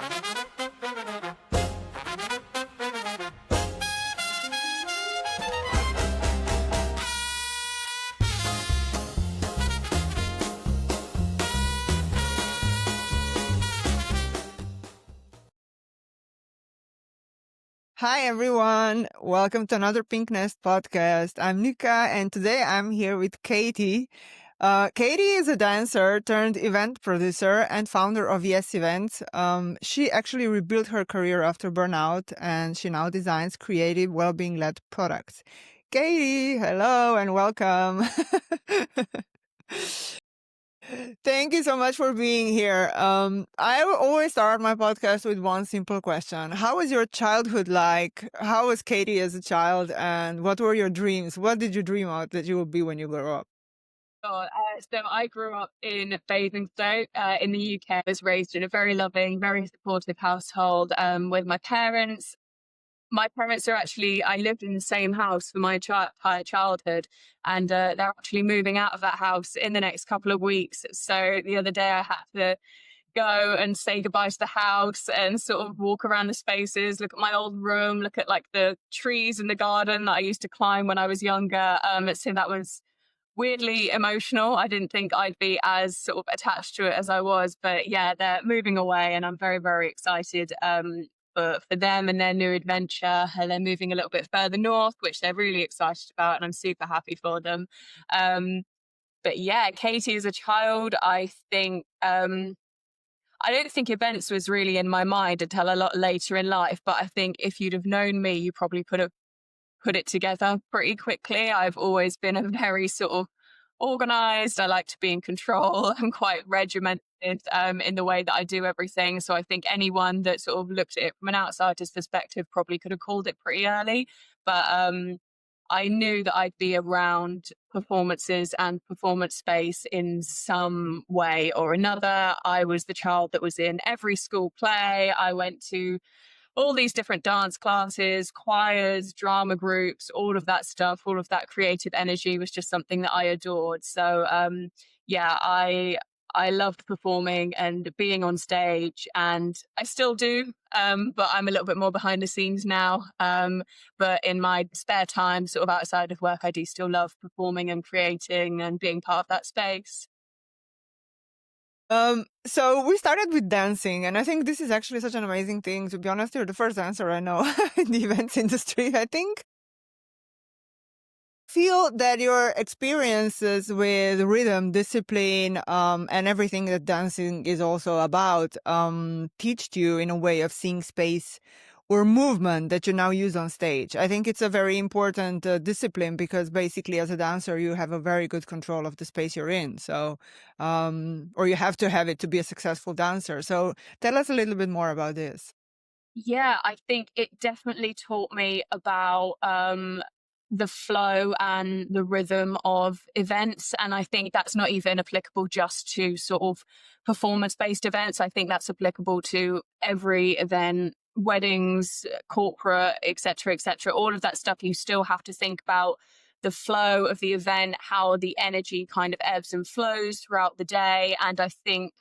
Hi, everyone. Welcome to another Pink Nest podcast. I'm Nika, and today I'm here with Katie. Katie is a dancer turned event producer and founder of Yes Events. She actually rebuilt her career after burnout, and she now designs creative, well-being-led products. Katie, hello and welcome. Thank you so much for being here. I will always start my podcast with one simple question. How was your childhood like? How was Katie as a child? And what were your dreams? What did you dream out that you would be when you grow up? So I grew up in Basingstoke in the UK. I was raised in a very loving, very supportive household with my parents. My parents are actually, I lived in the same house for my entire childhood, and they're actually moving out of that house in the next couple of weeks. So the other day I had to go and say goodbye to the house and sort of walk around the spaces, look at my old room, look at like the trees in the garden that I used to climb when I was younger. So that was weirdly emotional. I didn't think I'd be as sort of attached to it as I was, but yeah, they're moving away and I'm very, very excited for them and their new adventure. And they're moving a little bit further north, which they're really excited about, and I'm super happy for them. But yeah, Katie as a child, I think I don't think events was really in my mind until a lot later in life, but I think if you'd have known me, you probably could have put it together pretty quickly. I've always been a very sort of organized. I like to be in control. I'm quite regimented in the way that I do everything. So I think anyone that sort of looked at it from an outsider's perspective probably could have called it pretty early. But I knew that I'd be around performances and performance space in some way or another. I was the child that was in every school play. I went to all these different dance classes, choirs, drama groups, all of that stuff, all of that creative energy was just something that I adored. So, yeah, I loved performing and being on stage, and I still do, but I'm a little bit more behind the scenes now. But in my spare time, sort of outside of work, I do still love performing and creating and being part of that space. So we started with dancing, and I think this is actually such an amazing thing. To be honest, you're the first dancer I know in the events industry, I think. Feel that your experiences with rhythm, discipline, and everything that dancing is also about, teached you in a way of seeing space or movement that you now use on stage. I think it's a very important discipline because basically as a dancer, you have a very good control of the space you're in. So, or you have to have it to be a successful dancer. So tell us a little bit more about this. Yeah, I think it definitely taught me about the flow and the rhythm of events. And I think that's not even applicable just to sort of performance based events. I think that's applicable to every event, weddings, corporate, etc., etc. All of that stuff, you still have to think about the flow of the event, how the energy kind of ebbs and flows throughout the day. And I think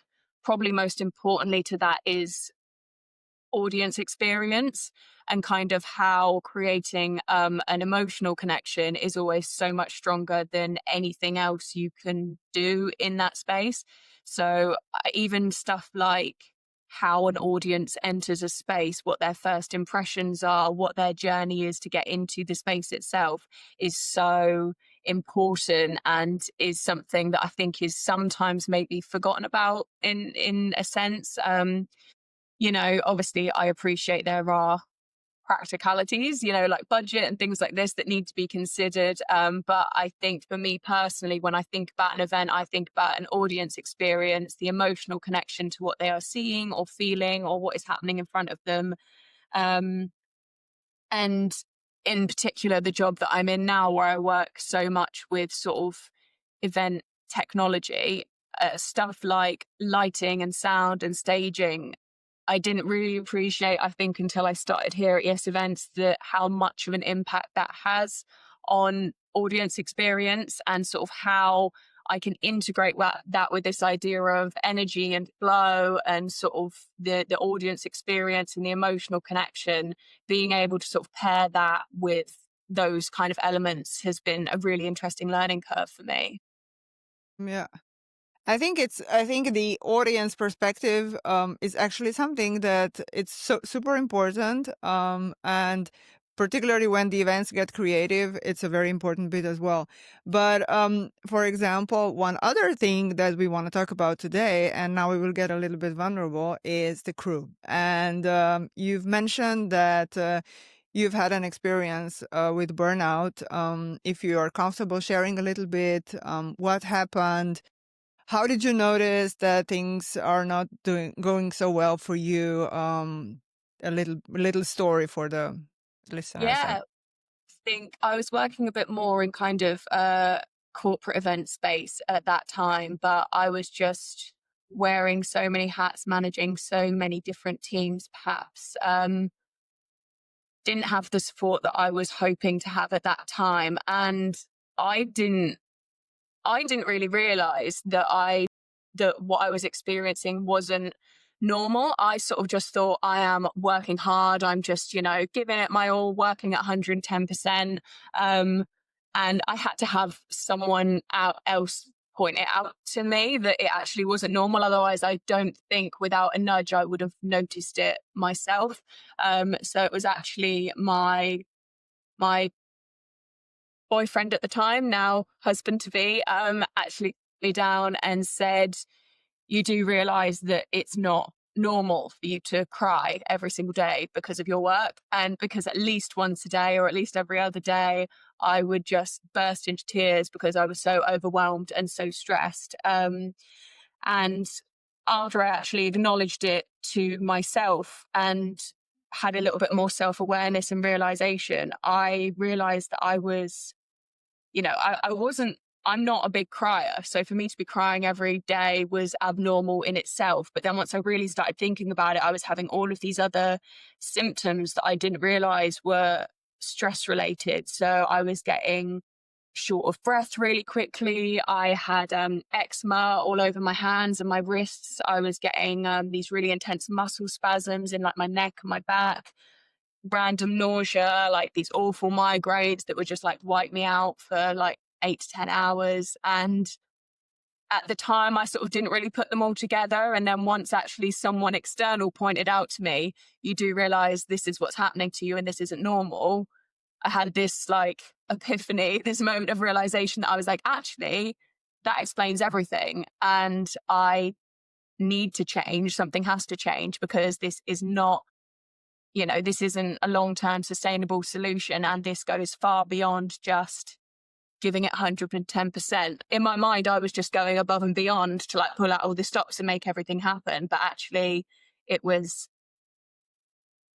probably most importantly to that is audience experience, and kind of how creating an emotional connection is always so much stronger than anything else you can do in that space. So even stuff like how an audience enters a space, what their first impressions are, what their journey is to get into the space itself is so important, and is something that I think is sometimes maybe forgotten about in a sense. Obviously I appreciate there are practicalities, like budget and things like this that need to be considered. But I think for me personally, when I think about an event, I think about an audience experience, the emotional connection to what they are seeing or feeling or what is happening in front of them. And in particular, the job that I'm in now, where I work so much with sort of event technology, stuff like lighting and sound and staging, I didn't really appreciate, I think, until I started here at Yes Events, that how much of an impact that has on audience experience and sort of how I can integrate that with this idea of energy and flow and sort of the audience experience and the emotional connection, being able to sort of pair that with those kind of elements has been a really interesting learning curve for me. Yeah. I think the audience perspective is actually something that it's super important, and particularly when the events get creative, it's a very important bit as well. But for example, one other thing that we want to talk about today, and now we will get a little bit vulnerable, is the crew. And you've mentioned that. You've had an experience with burnout. If you are comfortable sharing a little bit, what happened, how did you notice that things are not going so well for you? A little story for the listeners. Yeah, think I was working a bit more in kind of corporate event space at that time, but I was just wearing so many hats, managing so many different teams, perhaps. Didn't have the support that I was hoping to have at that time. And I didn't I didn't really realize that what I was experiencing wasn't normal. I sort of just thought I am working hard. I'm just, giving it my all, working at 110%. Um, and I had to have someone else point it out to me that it actually wasn't normal. Otherwise, I don't think without a nudge, I would have noticed it myself. So it was actually my boyfriend at the time, now husband to be, actually me down and said, "You do realize that it's not normal for you to cry every single day because of your work." And because at least once a day or at least every other day, I would just burst into tears because I was so overwhelmed and so stressed. And after I actually acknowledged it to myself and had a little bit more self awareness and realization, I realized that I wasn't, I'm not a big crier. So for me to be crying every day was abnormal in itself. But then once I really started thinking about it, I was having all of these other symptoms that I didn't realize were stress related. So I was getting short of breath really quickly. I had eczema all over my hands and my wrists. I was getting these really intense muscle spasms in like my neck and my back, random nausea, like these awful migraines that would just like wipe me out for like 8 to 10 hours. And at the time, I sort of didn't really put them all together. And then once actually someone external pointed out to me, you do realize this is what's happening to you and this isn't normal. I had this like epiphany, this moment of realization that I was like, actually, that explains everything. And I need to change. Something has to change because this is not, this isn't a long term sustainable solution. And this goes far beyond just giving it 110%. In my mind, I was just going above and beyond to like pull out all the stops and make everything happen. But actually, it was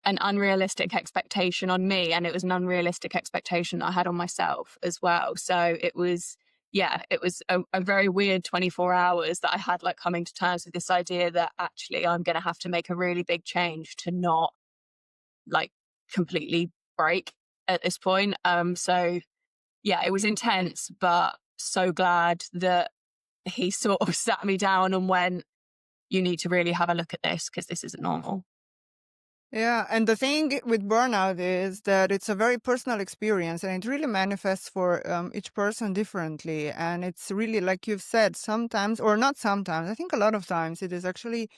an unrealistic expectation on me, and it was an unrealistic expectation I had on myself as well. So it was, yeah, it was a very weird 24 hours that I had like coming to terms with this idea that actually I'm going to have to make a really big change to not like completely break at this point. So yeah, it was intense, but so glad that he sort of sat me down and went, "You need to really have a look at this because this isn't normal." Yeah, and the thing with burnout is that it's a very personal experience, and it really manifests for each person differently. And it's really like you've said, sometimes or not sometimes. I think a lot of times it is actually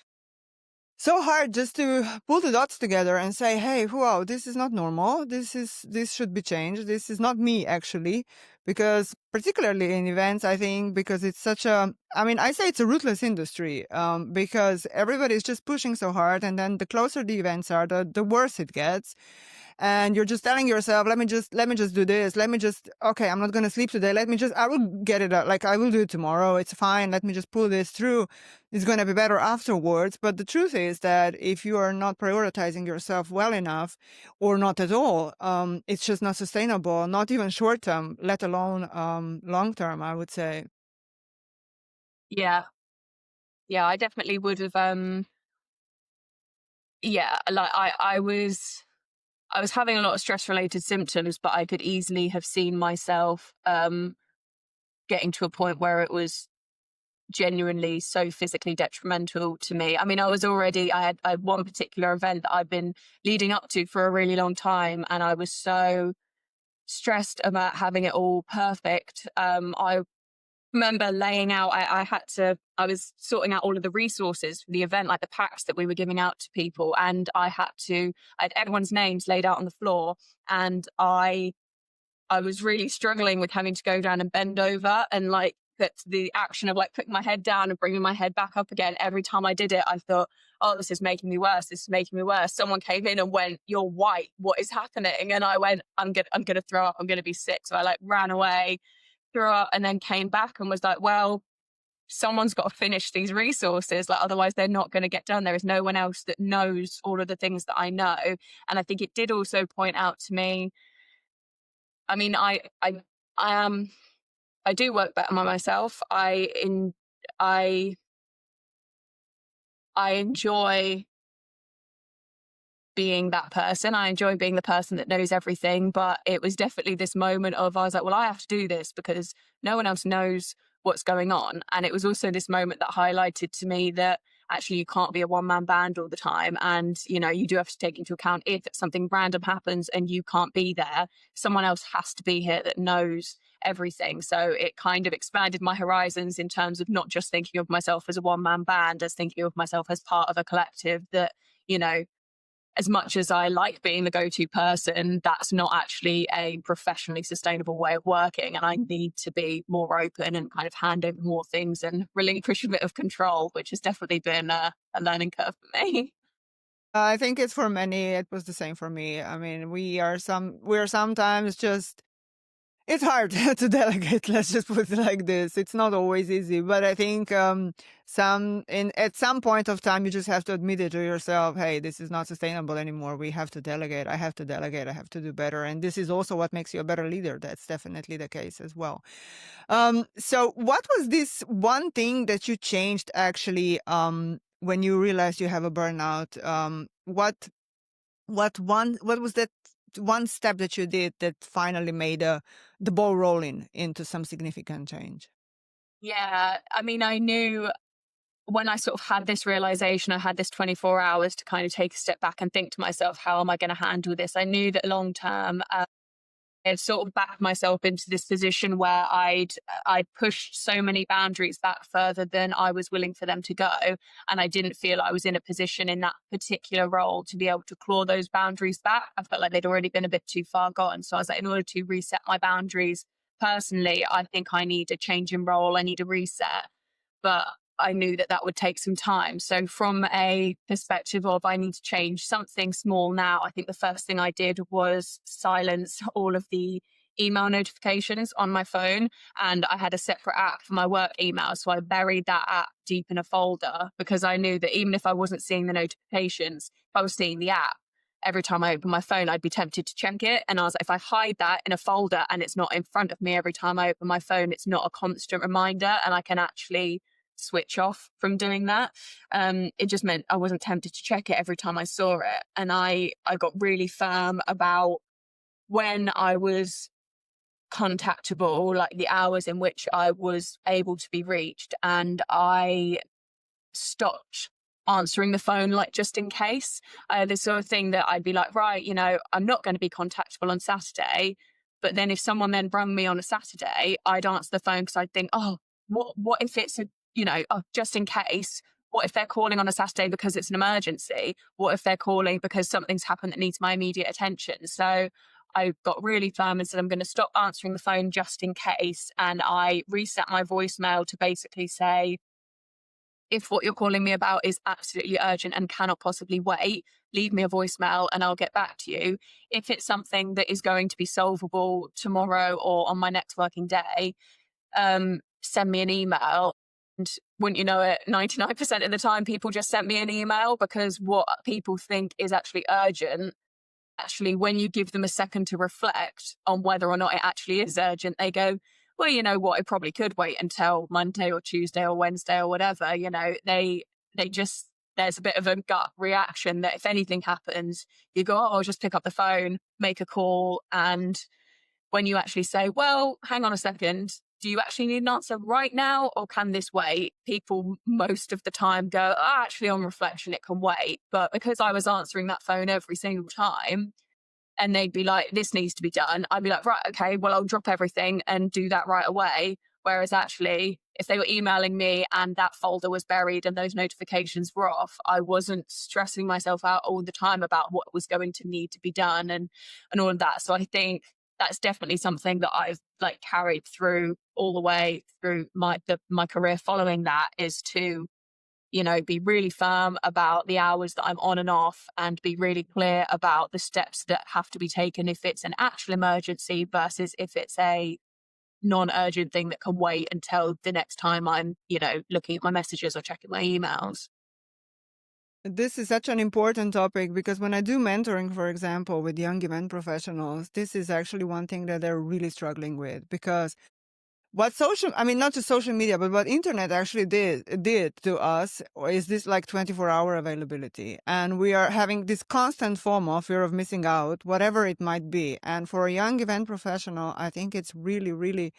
so hard just to pull the dots together and say, hey, wow, this is not normal. This should be changed. This is not me, actually. Because particularly in events, I think because it's such a, I mean, I say it's a ruthless industry, because everybody is just pushing so hard. And then the closer the events are, the worse it gets. And you're just telling yourself, let me just do this. Okay, I'm not going to sleep today. I will get it out. Like I will do it tomorrow. It's fine. Let me just pull this through. It's going to be better afterwards. But the truth is that if you are not prioritizing yourself well enough or not at all, it's just not sustainable, not even short term, let alone long term, I would say. Yeah, yeah, I definitely would have. Yeah, like I was having a lot of stress related symptoms, but I could easily have seen myself getting to a point where it was genuinely so physically detrimental to me. I mean, I had one particular event that I've been leading up to for a really long time, and I was so stressed about having it all perfect. I remember laying out, I was sorting out all of the resources for the event, like the packs that we were giving out to people. And I had everyone's names laid out on the floor. And I was really struggling with having to go down and bend over and like put the action of like putting my head down and bringing my head back up again. Every time I did it, I thought, oh, this is making me worse. This is making me worse. Someone came in and went, "You're white. What is happening?" And I went, I'm gonna throw up. I'm gonna be sick. So I like ran away, threw up, and then came back and was like, well, someone's got to finish these resources. Like, otherwise they're not going to get done. There is no one else that knows all of the things that I know. And I think it did also point out to me, I mean, I am, I do work better by myself. I, I enjoy being that person. I enjoy being the person that knows everything. But it was definitely this moment of, I was like, well, I have to do this because no one else knows what's going on. And it was also this moment that highlighted to me that actually you can't be a one man band all the time. And, you know, you do have to take into account if something random happens and you can't be there, someone else has to be here that knows everything. So it kind of expanded my horizons in terms of not just thinking of myself as a one man band, as thinking of myself as part of a collective that, you know, as much as I like being the go-to person, that's not actually a professionally sustainable way of working. And I need to be more open and kind of hand over more things and relinquish a bit of control, which has definitely been a learning curve for me. I think it's for many. It was the same for me. I mean, we're sometimes just it's hard to delegate. Let's just put it like this. It's not always easy, but I think at some point of time you just have to admit it to yourself. Hey, this is not sustainable anymore. We have to delegate. I have to delegate. I have to do better. And this is also what makes you a better leader. That's definitely the case as well. So what was this one thing that you changed actually when you realized you have a burnout? What was that one step that you did that finally made the ball rolling into some significant change? Yeah. I mean, I knew when I sort of had this realization, I had this 24 hours to kind of take a step back and think to myself, how am I going to handle this? I knew that long term, I'd sort of backed myself into this position where I'd pushed so many boundaries back further than I was willing for them to go, and I didn't feel I was in a position in that particular role to be able to claw those boundaries back. I felt like they'd already been a bit too far gone. So I was like, in order to reset my boundaries personally, I think I need a change in role. I need a reset, but I knew that that would take some time. So, from a perspective of I need to change something small now, I think the first thing I did was silence all of the email notifications on my phone. And I had a separate app for my work email. So, I buried that app deep in a folder because I knew that even if I wasn't seeing the notifications, if I was seeing the app, every time I open my phone, I'd be tempted to check it. And I was like, if I hide that in a folder and it's not in front of me every time I open my phone, it's not a constant reminder and I can actually switch off from doing that. It just meant I wasn't tempted to check it every time I saw it. And I got really firm about when I was contactable, like the hours in which I was able to be reached. And I stopped answering the phone, like just in case. The sort of thing that I'd be like, right, you know, I'm not going to be contactable on Saturday. But then if someone then rung me on a Saturday, I'd answer the phone because I'd think, oh, what if it's a, you know, oh, just in case. What if they're calling on a Saturday because it's an emergency? What if they're calling because something's happened that needs my immediate attention? So I got really firm and said, I'm going to stop answering the phone just in case. And I reset my voicemail to basically say, if what you're calling me about is absolutely urgent and cannot possibly wait, leave me a voicemail and I'll get back to you. If it's something that is going to be solvable tomorrow or on my next working day, send me an email. And wouldn't you know it, 99% of the time, people just sent me an email because what people think is actually urgent, actually, when you give them a second to reflect on whether or not it actually is urgent, they go, well, you know what, it probably could wait until Monday or Tuesday or Wednesday or whatever. You know, they just, there's a bit of a gut reaction that if anything happens, you go, oh, I'll just pick up the phone, make a call. And when you actually say, well, hang on a second, do you actually need an answer right now, or can this wait? People most of the time go, oh, actually, on reflection, it can wait. But because I was answering that phone every single time, and they'd be like, this needs to be done, I'd be like, right, okay, well, I'll drop everything and do that right away. Whereas actually, if they were emailing me and that folder was buried and those notifications were off, I wasn't stressing myself out all the time about what was going to need to be done and all of that. So I think that's definitely something that I've like carried through all the way through my career following that, is to, you know, be really firm about the hours that I'm on and off, and be really clear about the steps that have to be taken if it's an actual emergency versus if it's a non-urgent thing that can wait until the next time I'm, you know, looking at my messages or checking my emails. This is such an important topic because when I do mentoring, for example, with young event professionals, this is actually one thing that they're really struggling with, because I mean, not just social media, but what internet actually did to us is this like 24-hour availability. And we are having this constant FOMO, fear of missing out, whatever it might be. And for a young event professional, I think it's really, really,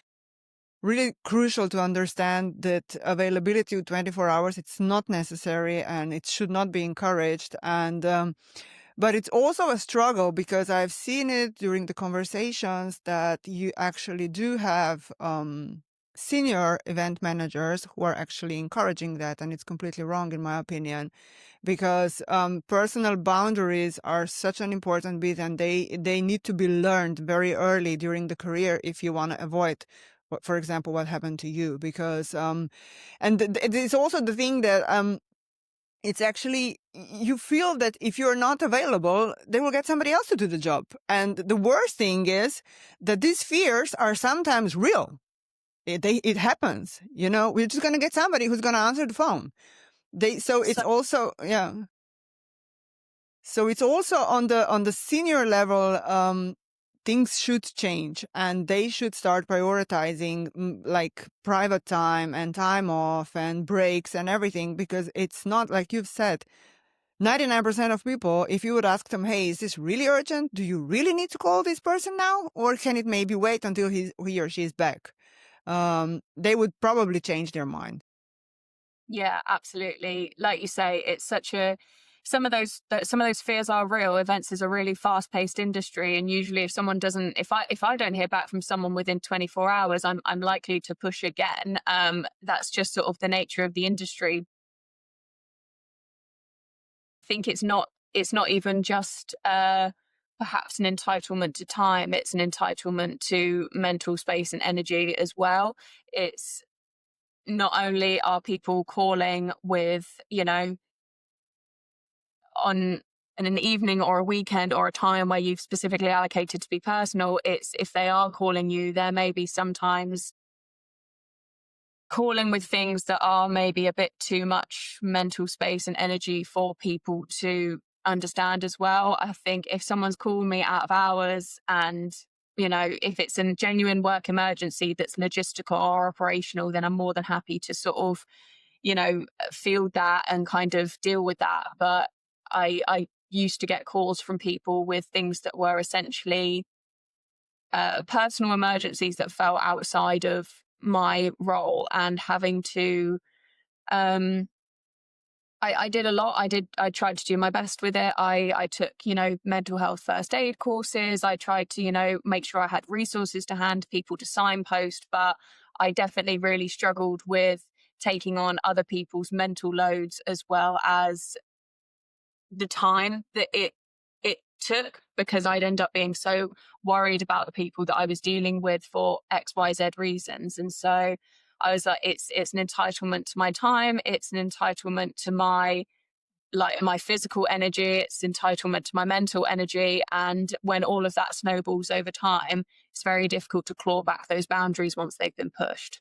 really crucial to understand that availability of 24 hours, it's not necessary and it should not be encouraged. And but it's also a struggle because I've seen it during the conversations that you actually do have senior event managers who are actually encouraging that, and it's completely wrong in my opinion, because personal boundaries are such an important bit, and they need to be learned very early during the career if you want to avoid, for example, what happened to you. Because it's also the thing that it's actually, you feel that if you're not available, they will get somebody else to do the job. And the worst thing is that these fears are sometimes real. It happens, you know, we're just going to get somebody who's going to answer the phone. So it's So also, yeah. So it's also on the senior level, things should change, and they should start prioritizing like private time and time off and breaks and everything, because it's not like you've said, 99% of people, if you would ask them, hey, is this really urgent? Do you really need to call this person now? Or can it maybe wait until he or she is back? They would probably change their mind. yeah, absolutely. Like you say, it's such a some of those fears are real. Events is a really fast paced industry, and usually if someone doesn't, if I don't hear back from someone within 24 hours, I'm likely to push again. That's just sort of the nature of the industry. I think it's not even just perhaps an entitlement to time. It's an entitlement to mental space and energy as well. It's not only are people calling with, you know, on in an evening or a weekend or a time where you've specifically allocated to be personal, it's if they are calling you, there may be sometimes calling with things that are maybe a bit too much mental space and energy for people to understand as well. I think if someone's calling me out of hours, and, you know, if it's a genuine work emergency that's logistical or operational, then I'm more than happy to sort of, you know, field that and kind of deal with that. But I used to get calls from people with things that were essentially personal emergencies that fell outside of my role, and having to um I did a lot. I tried to do my best with it. I took, you know, mental health first aid courses. I tried to, you know, make sure I had resources to hand, people to signpost, but I definitely really struggled with taking on other people's mental loads, as well as the time that it took, because I'd end up being so worried about the people that I was dealing with for XYZ reasons. And so I was like, it's an entitlement to my time, it's an entitlement to my, like, my physical energy, it's entitlement to my mental energy. And when all of that snowballs over time, it's very difficult to claw back those boundaries once they've been pushed.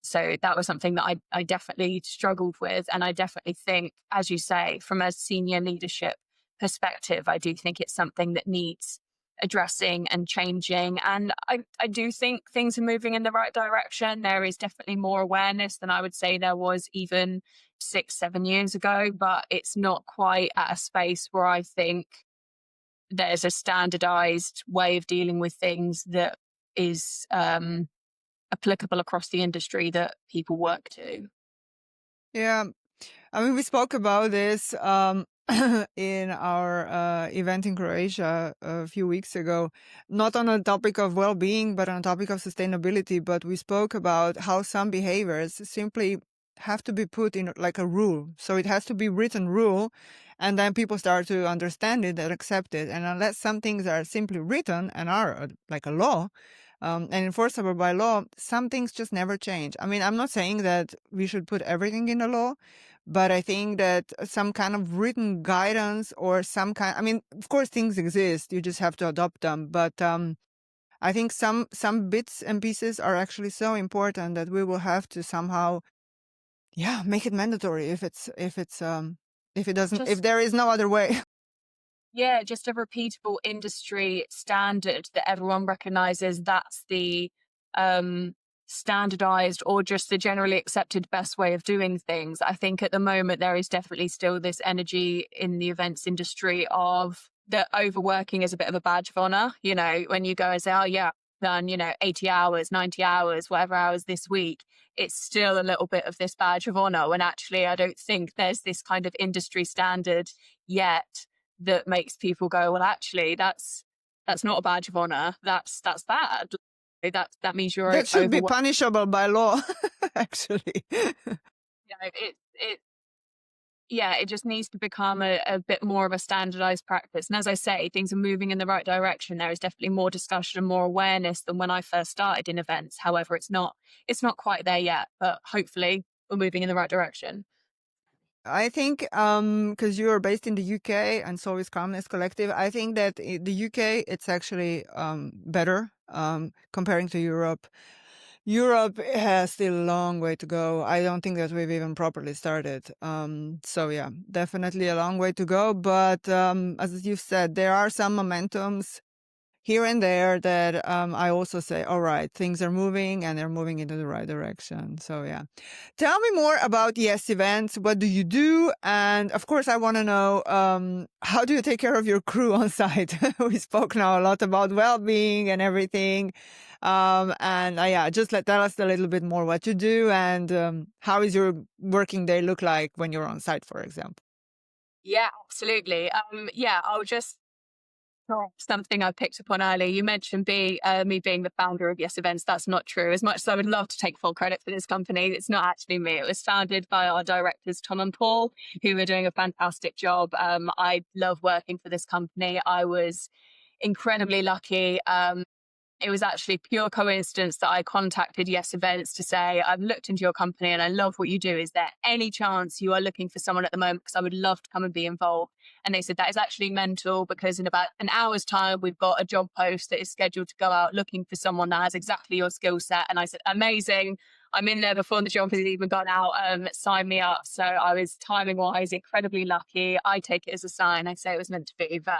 So that was something that I definitely struggled with. And I definitely think, as you say, from a senior leadership perspective, I do think it's something that needs addressing and changing. And I do think things are moving in the right direction. There is definitely more awareness than I would say there was even 6, 7 years ago, but it's not quite at a space where I think there's a standardized way of dealing with things that is applicable across the industry that people work to. Yeah. I mean, we spoke about this in our event in Croatia a few weeks ago, not on a topic of well-being, but on a topic of sustainability. But we spoke about how some behaviors simply have to be put in like a rule. So it has to be written rule, and then people start to understand it and accept it. And unless some things are simply written and are like a law, and enforceable by law, some things just never change. I mean, I'm not saying that we should put everything in a law, but I think that some kind of written guidance or some kind, I mean, of course things exist, you just have to adopt them. But I think some bits and pieces are actually so important that we will have to somehow, yeah, make it mandatory if it doesn't, if Just there is no other way. Yeah, just a repeatable industry standard that everyone recognizes that's the um, standardized or just the generally accepted best way of doing things. I think at the moment there is definitely still this energy in the events industry of that overworking is a bit of a badge of honor. You know, when you go and say, oh, yeah, I've done, 80 hours, 90 hours, whatever hours this week, it's still a little bit of this badge of honor. When actually, I don't think there's this kind of industry standard yet that makes people go, well, actually, that's not a badge of honor. That's bad. That means you're That should be overworked. punishable by law, actually. It yeah, it just needs to become a bit more of a standardized practice. And as I say, things are moving in the right direction. There is definitely more discussion and more awareness than when I first started in events. However, it's not quite there yet, but hopefully we're moving in the right direction. I think because you are based in the UK and so is Calmness Collective, I think that the UK it's actually better comparing to Europe. Europe has still a long way to go. I don't think that we've even properly started. So yeah, definitely a long way to go. But as you've said, there are some momentums here and there that I also say, all right, things are moving and they're moving into the right direction. So yeah. Tell me more about Yes Events. What do you do? And of course, I want to know how do you take care of your crew on site? We spoke now a lot about well-being and everything. And yeah, just tell us a little bit more what you do and how is your working day look like when you're on site, for example. Yeah, absolutely. Yeah, I'll just something I picked up on earlier. You mentioned me being the founder of Yes Events. That's not true. As much as I would love to take full credit for this company, it's not actually me. It was founded by our directors, Tom and Paul, who are doing a fantastic job. I love working for this company. I was incredibly lucky. It was actually pure coincidence that I contacted Yes Events to say, I've looked into your company and I love what you do. Is there any chance you are looking for someone at the moment? Because I would love to come and be involved. And they said, that is actually mental because in about an hour's time, we've got a job post that is scheduled to go out looking for someone that has exactly your skill set. And I said, amazing. I'm in there before the job has even gone out. Sign me up. So I was timing wise incredibly lucky. I take it as a sign. I say it was meant to be, but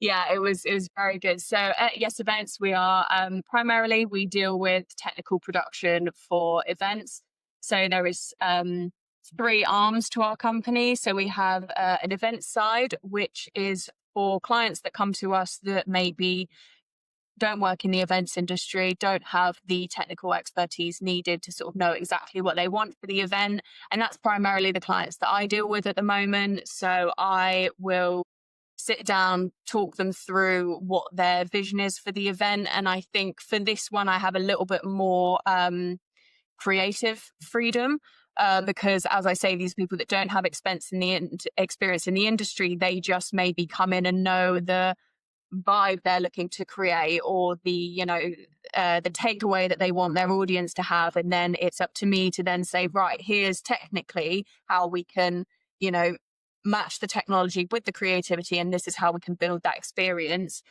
yeah, it was very good. So at Yes Events, we are primarily we deal with technical production for events. So there is three arms to our company. So we have an event side, which is for clients that come to us that maybe don't work in the events industry, don't have the technical expertise needed to sort of know exactly what they want for the event. And that's primarily the clients that I deal with at the moment. So I will sit down, talk them through what their vision is for the event. And I think for this one, I have a little bit more creative freedom. Because as I say, these people that don't have experience in the industry, they just maybe come in and know the vibe they're looking to create or the takeaway that they want their audience to have, and then it's up to me to then say, right, here's technically how we can you know match the technology with the creativity, and this is how we can build that experience.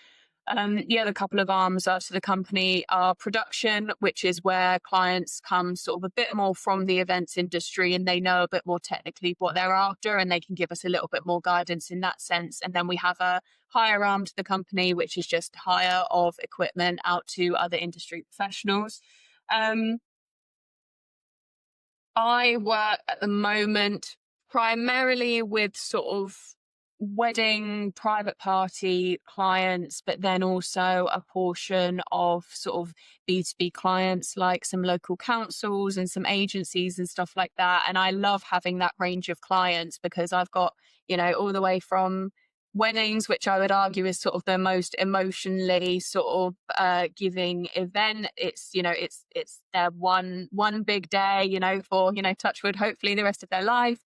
The other couple of arms to the company are production, which is where clients come sort of a bit more from the events industry and they know a bit more technically what they're after and they can give us a little bit more guidance in that sense. And then we have a hire arm to the company, which is just hire of equipment out to other industry professionals. Um, I work at the moment primarily with sort of wedding, private party clients, but then also a portion of sort of B2B clients, like some local councils and some agencies and stuff like that. And I love having that range of clients because I've got, all the way from weddings, which I would argue is sort of the most emotionally sort of giving event. It's their one big day, for, touch wood, hopefully the rest of their life.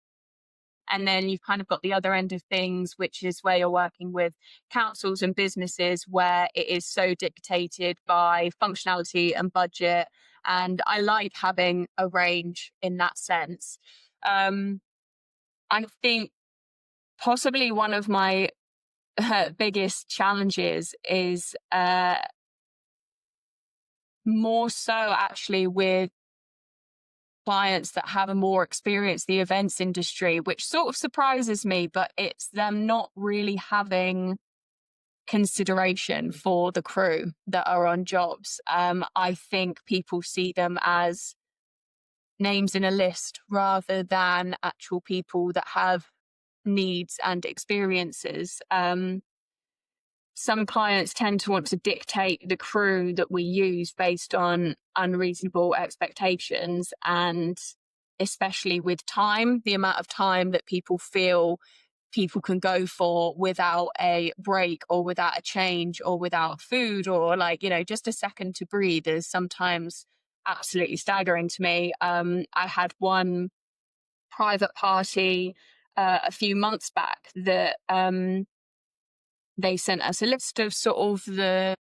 And then you've kind of got the other end of things, which is where you're working with councils and businesses where it is so dictated by functionality and budget. And I like having a range in that sense. I think possibly one of my biggest challenges is more so actually with clients that have a more experience the events industry, which sort of surprises me, but it's them not really having consideration for the crew that are on jobs. I think people see them as names in a list rather than actual people that have needs and experiences. Some clients tend to want to dictate the crew that we use based on unreasonable expectations. And especially with time, the amount of time that people feel people can go for without a break or without a change or without food or just a second to breathe is sometimes absolutely staggering to me. I had one private party a few months back that they sent us a list of sort of the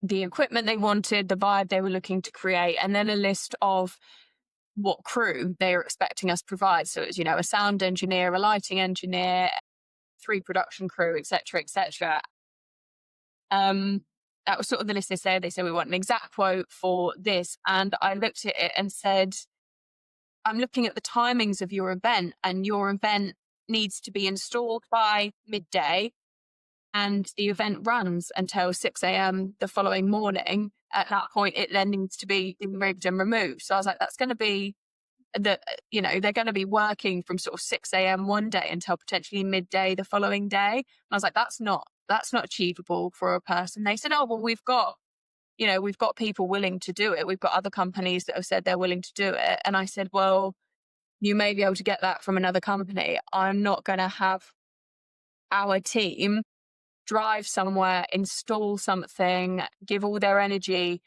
equipment they wanted, the vibe they were looking to create, and then a list of what crew they were expecting us to provide. So it was, a sound engineer, a lighting engineer, 3 production crew, etc., etc. That was sort of the list they said. They said we want an exact quote for this, and I looked at it and said, I'm looking at the timings of your event, and your event needs to be installed by midday and the event runs until 6 a.m. the following morning. At that point, it then needs to be rigged and removed. So I was like, that's going to be they're going to be working from sort of 6 a.m. one day until potentially midday the following day. And I was like, that's not achievable for a person. They said, oh, well, we've got people willing to do it. We've got other companies that have said they're willing to do it. And I said, well, you may be able to get that from another company. I'm not going to have our team drive somewhere, install something, give all their energy,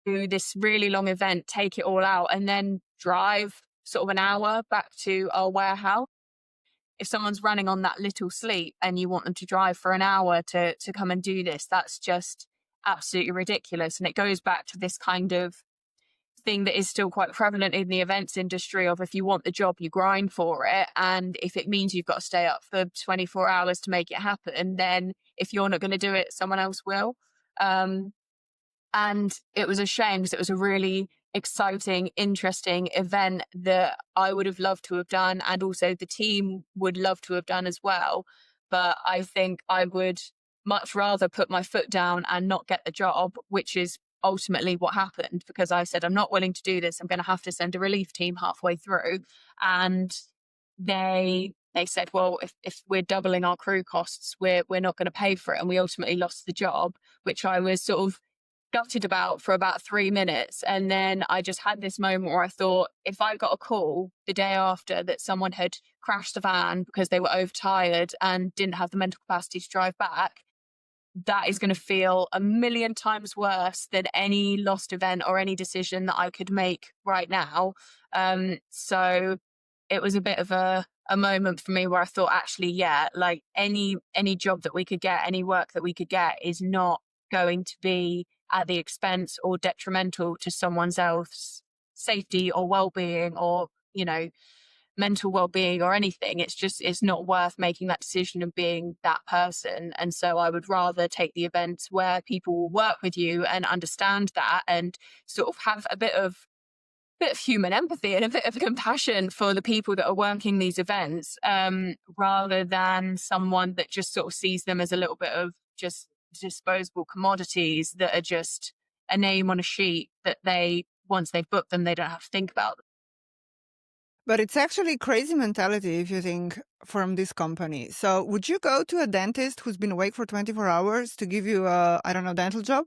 do this really long event, take it all out, and then drive sort of an hour back to our warehouse. If someone's running on that little sleep and you want them to drive for an hour to come and do this, that's just absolutely ridiculous. And it goes back to this kind of thing that is still quite prevalent in the events industry of if you want the job, you grind for it. And if it means you've got to stay up for 24 hours to make it happen, then if you're not going to do it, someone else will. And it was a shame because it was a really exciting, interesting event that I would have loved to have done. And also the team would love to have done as well. But I think I would much rather put my foot down and not get the job, which is ultimately what happened because I said, I'm not willing to do this. I'm going to have to send a relief team halfway through. And they said, well, if we're doubling our crew costs, we're not going to pay for it. And we ultimately lost the job, which I was sort of gutted about for about 3 minutes. And then I just had this moment where I thought, if I got a call the day after that someone had crashed the van because they were overtired and didn't have the mental capacity to drive back, that is going to feel a million times worse than any lost event or any decision that I could make right now. So it was a bit of a moment for me where I thought, actually, yeah, like any job that we could get, any work that we could get is not going to be at the expense or detrimental to someone else's safety or well-being or, mental well-being or anything. It's not worth making that decision and being that person. And so I would rather take the events where people will work with you and understand that and sort of have a bit of human empathy and a bit of compassion for the people that are working these events, rather than someone that just sort of sees them as a little bit of just disposable commodities that are just a name on a sheet that they once they've booked them, they don't have to think about them. But it's actually crazy mentality if you think from this company. So would you go to a dentist who's been awake for 24 hours to give you a, I don't know, dental job?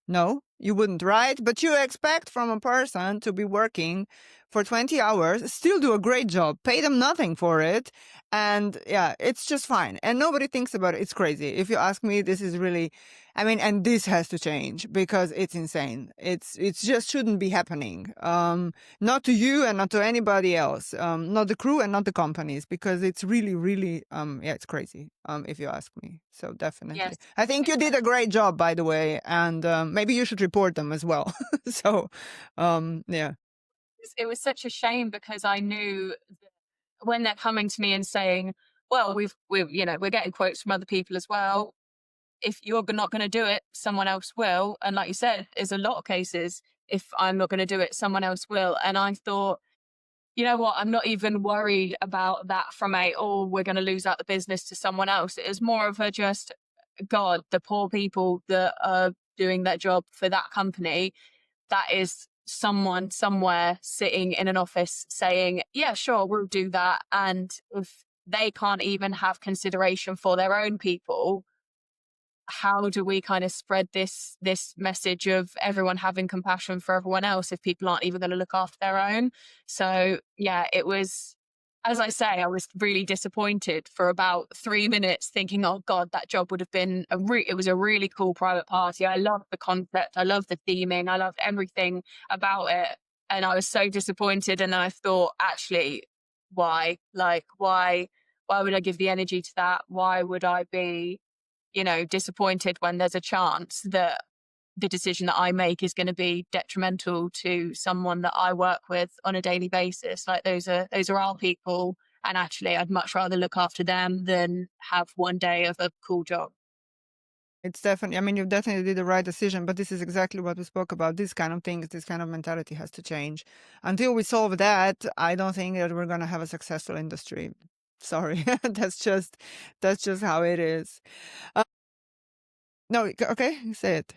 No, you wouldn't, right? But you expect from a person to be working for 20 hours, still do a great job, pay them nothing for it. And yeah, it's just fine. And nobody thinks about it. It's crazy. If you ask me, this is really, I mean, and this has to change because it's insane. It's just shouldn't be happening. Not to you and not to anybody else, not the crew and not the companies, because it's really, really, yeah, it's crazy, if you ask me. So definitely. Yes. I think you did a great job, by the way, and maybe you should report them as well. So, yeah. It was such a shame because I knew when they're coming to me and saying, well, we're getting quotes from other people as well. If you're not going to do it, someone else will. And like you said, there's a lot of cases. If I'm not going to do it, someone else will. And I thought, you know what? I'm not even worried about that from we're going to lose out the business to someone else. It was more of a just, God, the poor people that are doing that job for that company, that is someone somewhere sitting in an office saying, yeah, sure, we'll do that. And if they can't even have consideration for their own people, how do we kind of spread this message of everyone having compassion for everyone else if people aren't even going to look after their own? So yeah, it was, as I say, I was really disappointed for about 3 minutes, thinking, oh God, that job would have been it was a really cool private party. I loved the concept, I loved the theming, I loved everything about it. And I was so disappointed. And then I thought, actually, why? Like, why would I give the energy to that? Why would I be, disappointed when there's a chance that the decision that I make is going to be detrimental to someone that I work with on a daily basis? Like, those are our people. And actually, I'd much rather look after them than have one day of a cool job. It's definitely, I mean, you definitely did the right decision, but this is exactly what we spoke about. These kind of things, this kind of mentality has to change. Until we solve that, I don't think that we're going to have a successful industry. Sorry. That's just how it is. No, okay, say it.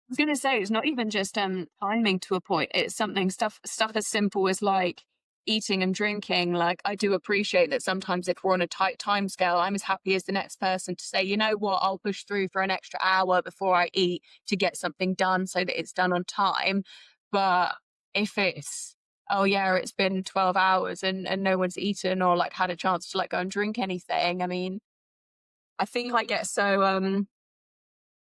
Was going to say it's not even just timing to a point. It's stuff as simple as like eating and drinking. Like, I do appreciate that sometimes if we're on a tight time scale, I'm as happy as the next person to say, you know what, I'll push through for an extra hour before I eat to get something done so that it's done on time. But if it's, oh yeah, it's been 12 hours and no one's eaten or like had a chance to like go and drink anything, I mean, I think I get so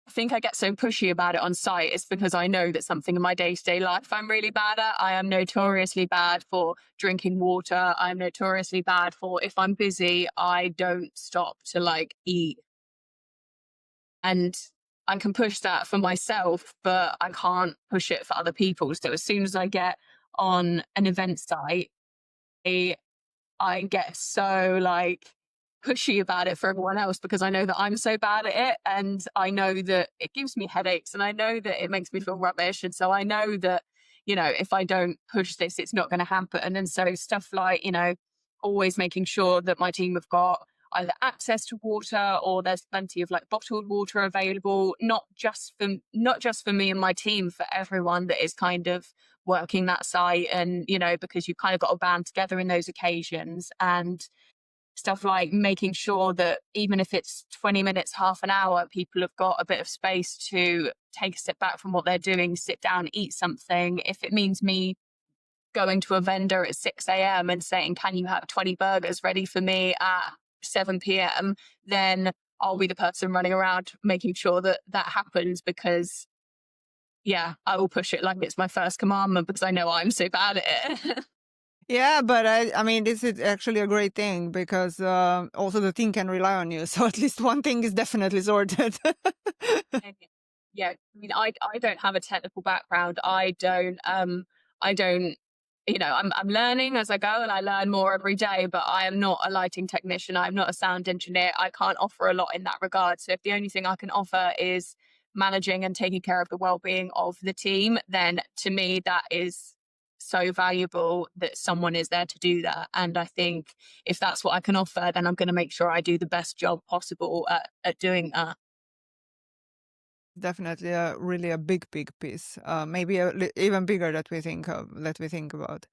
I think I get so pushy about it on site is because I know that something in my day-to-day life I'm really bad at. I am notoriously bad for drinking water. I'm notoriously bad for, if I'm busy, I don't stop to like eat. And I can push that for myself, but I can't push it for other people. So as soon as I get on an event site, I get so like pushy about it for everyone else because I know that I'm so bad at it, and I know that it gives me headaches, and I know that it makes me feel rubbish. And so I know that, if I don't push this, it's not going to happen. And so stuff like, always making sure that my team have got either access to water or there's plenty of like bottled water available, not just for me and my team, for everyone that is kind of working that site. And because you kind of got to band together in those occasions. And stuff like making sure that even if it's 20 minutes, half an hour, people have got a bit of space to take a step back from what they're doing, sit down, eat something. If it means me going to a vendor at 6 a.m. and saying, can you have 20 burgers ready for me at 7 p.m., then I'll be the person running around making sure that that happens, because yeah, I will push it like it's my first commandment because I know I'm so bad at it. Yeah, but I mean, this is actually a great thing because also the team can rely on you. So at least one thing is definitely sorted. Yeah, I mean, I don't have a technical background. I don't, I'm learning as I go, and I learn more every day, but I am not a lighting technician. I'm not a sound engineer. I can't offer a lot in that regard. So if the only thing I can offer is managing and taking care of the well-being of the team, then to me that is so valuable that someone is there to do that. And I think if that's what I can offer, then I'm going to make sure I do the best job possible at doing that. Definitely really a big, big piece. Maybe even bigger that we think about.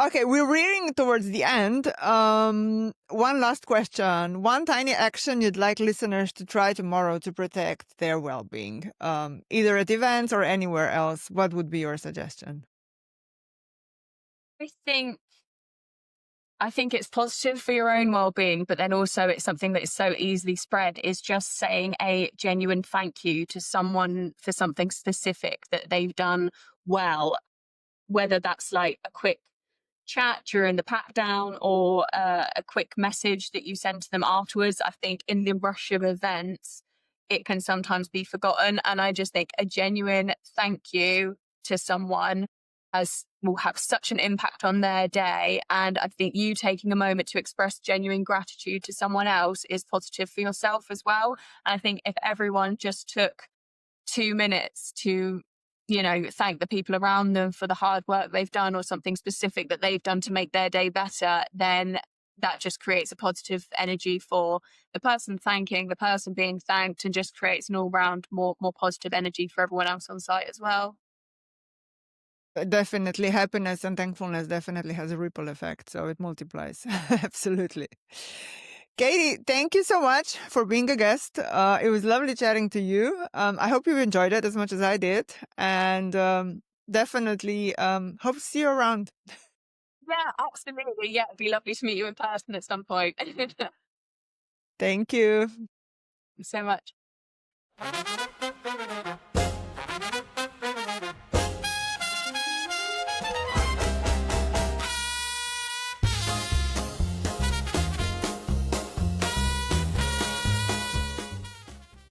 Okay, we're rearing towards the end. One last question. One tiny action you'd like listeners to try tomorrow to protect their well-being, either at events or anywhere else. What would be your suggestion? I think I think it's positive for your own well-being, but then also it's something that is so easily spread, is just saying a genuine thank you to someone for something specific that they've done well, whether that's like a quick chat during the pat down or a quick message that you send to them afterwards. I think in the rush of events, it can sometimes be forgotten. And I just think a genuine thank you to someone will have such an impact on their day. And I think you taking a moment to express genuine gratitude to someone else is positive for yourself as well. And I think if everyone just took 2 minutes to, thank the people around them for the hard work they've done or something specific that they've done to make their day better, then that just creates a positive energy for the person thanking, the person being thanked, and just creates an all round more positive energy for everyone else on site as well. Definitely, happiness and thankfulness definitely has a ripple effect, so it multiplies. Absolutely. Katie, thank you so much for being a guest. It was lovely chatting to you. I hope you enjoyed it as much as I did, and definitely hope to see you around. Yeah, absolutely. Yeah, it'd be lovely to meet you in person at some point. Thank you. So much.